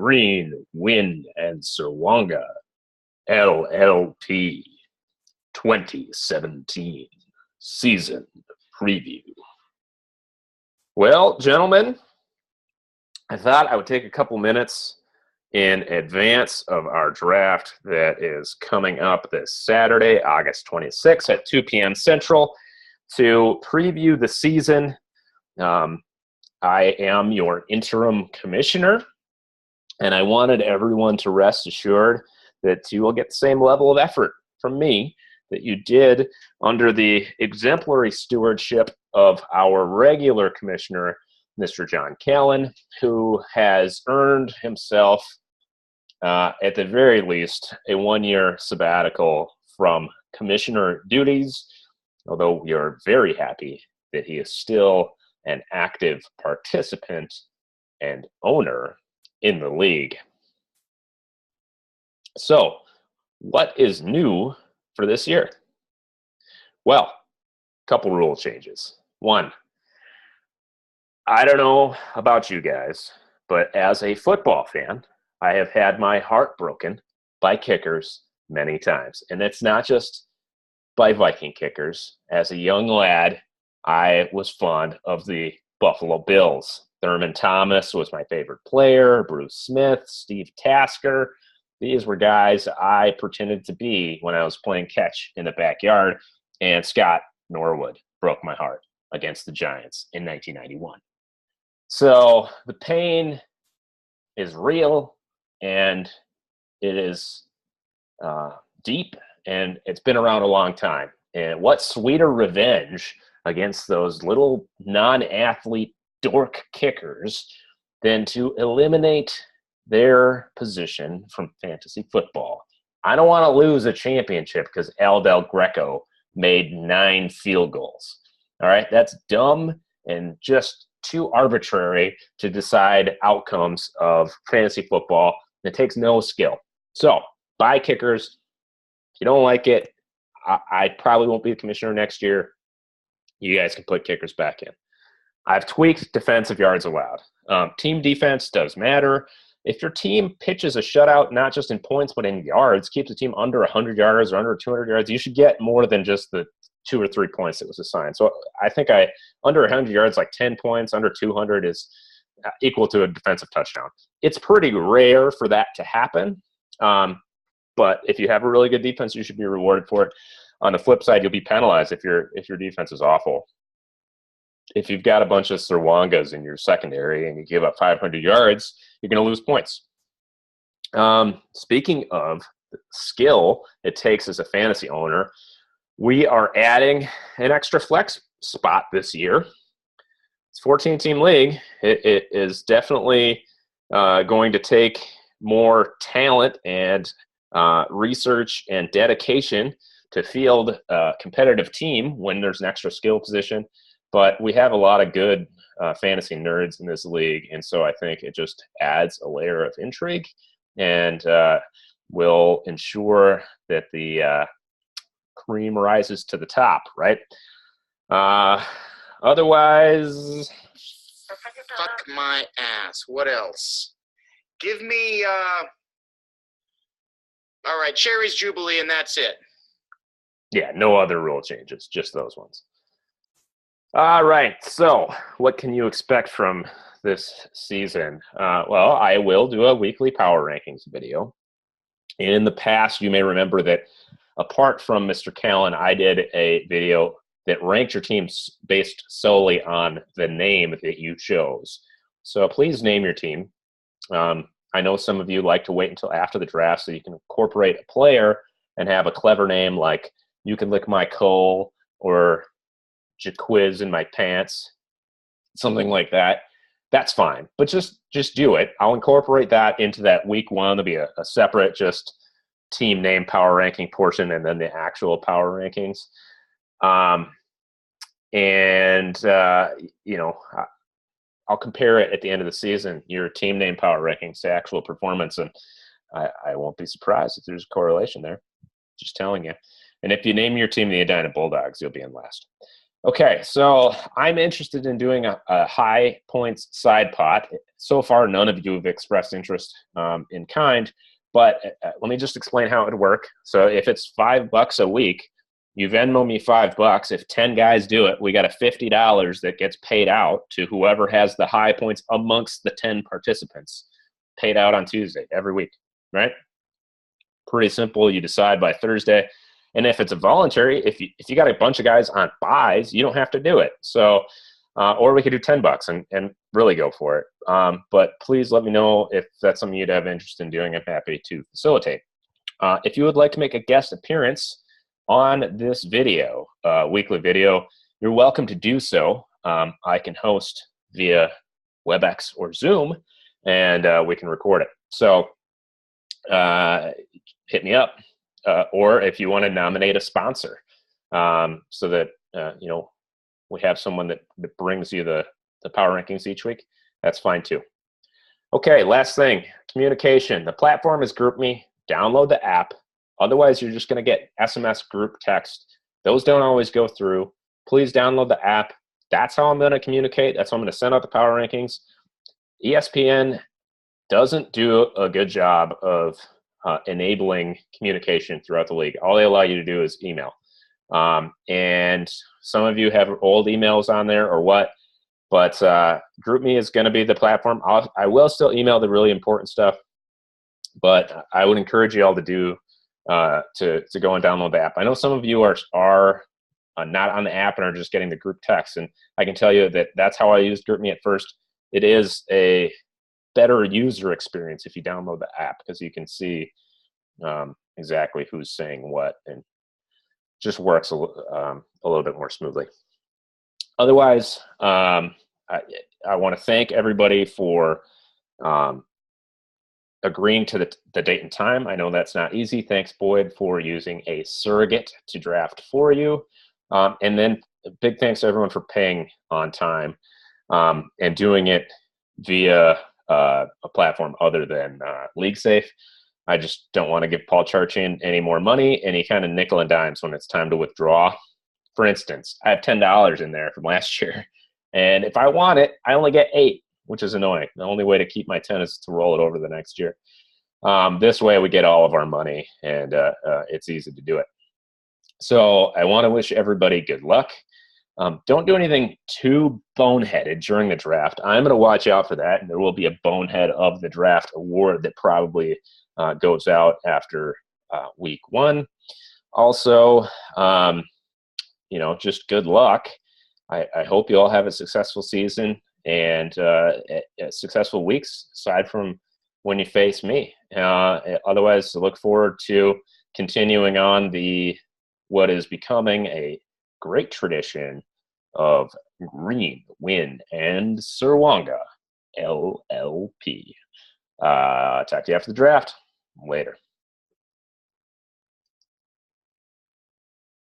Green, Win, and Sirwanga LLP 2017 season preview. Well, gentlemen, I thought I would take a couple minutes in advance of our draft that is coming up this Saturday, August 26th at 2 p.m. Central to preview the season. I am your interim commissioner, and I wanted everyone to rest assured that you will get the same level of effort from me that you did under the exemplary stewardship of our regular commissioner, Mr. John Callan, who has earned himself, at the very least, a one-year sabbatical from commissioner duties, although we are very happy that he is still an active participant and owner in the league. So, what is new for this year? Well, a couple rule changes. One, I don't know about you guys, but as a football fan, I have had my heart broken by kickers many times. And it's not just by Viking kickers. As a young lad, I was fond of the Buffalo Bills. Thurman Thomas was my favorite player, Bruce Smith, Steve Tasker. These were guys I pretended to be when I was playing catch in the backyard, and Scott Norwood broke my heart against the Giants in 1991. So the pain is real, and it is deep, and it's been around a long time. And what sweeter revenge against those little non-athlete dork kickers than to eliminate their position from fantasy football. I don't want to lose a championship because Al Del Greco made 9 field goals. All right, that's dumb and just too arbitrary to decide outcomes of fantasy football. It takes no skill. So, buy kickers. If you don't like it, I probably won't be the commissioner next year. You guys can put kickers back in. I've tweaked defensive yards allowed. Team defense does matter. If your team pitches a shutout, not just in points, but in yards, keeps the team under 100 yards or under 200 yards, you should get more than just the 2 or 3 points that was assigned. So I think under 100 yards, like 10 points, under 200 is equal to a defensive touchdown. It's pretty rare for that to happen. But if you have a really good defense, you should be rewarded for it. On the flip side, you'll be penalized if your defense is awful. If you've got a bunch of Sirwangas in your secondary and you give up 500 yards, you're going to lose points. Speaking of skill it takes as a fantasy owner, we are adding an extra flex spot this year. It's a 14-team league. It is definitely going to take more talent and research and dedication to field a competitive team when there's an extra skill position. But we have a lot of good fantasy nerds in this league, and so I think it just adds a layer of intrigue and will ensure that the cream rises to the top, right? Otherwise... Fuck my ass. What else? Give me... All right, Cherry's Jubilee, and that's it. Yeah, no other rule changes, just those ones. All right, so what can you expect from this season? Well, I will do a weekly power rankings video. In the past, you may remember that apart from Mr. Callan, I did a video that ranked your teams based solely on the name that you chose. So please name your team. I know some of you like to wait until after the draft so you can incorporate a player and have a clever name like You Can Lick My Coal or Jaquiz in My Pants, something like that. That's fine, but just do it. I'll incorporate that into that week one. There'll be a separate just team name power ranking portion and then the actual power rankings. I'll compare it at the end of the season, your team name power rankings to actual performance, and I won't be surprised if there's a correlation there. Just telling you. And if you name your team the Edina Bulldogs, you'll be in last. Okay, so I'm interested in doing a high points side pot. So far, none of you have expressed interest in kind, but let me just explain how it would work. So if it's $5 a week, you Venmo me $5. If 10 guys do it, we got a $50 that gets paid out to whoever has the high points amongst the 10 participants, paid out on Tuesday every week, right? Pretty simple. You decide by Thursday. And if it's a voluntary, if you got a bunch of guys on buys, you don't have to do it. So, or we could do $10 and really go for it. But please let me know if that's something you'd have interest in doing. I'm happy to facilitate. If you would like to make a guest appearance on this video, weekly video, you're welcome to do so. I can host via WebEx or Zoom, and we can record it. So hit me up. Or if you want to nominate a sponsor, so that we have someone that brings you the power rankings each week, that's fine too. Okay, last thing, communication. The platform is GroupMe. Download the app. Otherwise, you're just going to get SMS group text. Those don't always go through. Please download the app. That's how I'm going to communicate. That's how I'm going to send out the power rankings. ESPN doesn't do a good job of enabling communication throughout the league. All they allow you to do is email. And some of you have old emails on there or what, but GroupMe is going to be the platform. I will still email the really important stuff, but I would encourage you all to do to go and download the app. I know some of you are not on the app and are just getting the group text, and I can tell you that that's how I used GroupMe at first. It is a better user experience if you download the app, because you can see exactly who's saying what, and just works a little bit more smoothly. Otherwise, I want to thank everybody for agreeing to the date and time. I know that's not easy. Thanks, Boyd, for using a surrogate to draft for you. And then big thanks to everyone for paying on time and doing it via a platform other than LeagueSafe. I just don't want to give Paul Charchin any more money, any kind of nickel and dimes when it's time to withdraw. For instance, I have $10 in there from last year, and if I want it, I only get $8, which is annoying. The only way to keep my 10 is to roll it over the next year. This way we get all of our money, and it's easy to do it. So I want to wish everybody good luck. Don't do anything too boneheaded during the draft. I'm going to watch out for that, and there will be a Bonehead of the Draft award that probably goes out after week 1. Also, just good luck. I hope you all have a successful season and successful weeks, aside from when you face me. Otherwise, look forward to continuing on what is becoming a great tradition of Green, Win, and Sirwanga LLP. Talk to you after the draft. Later.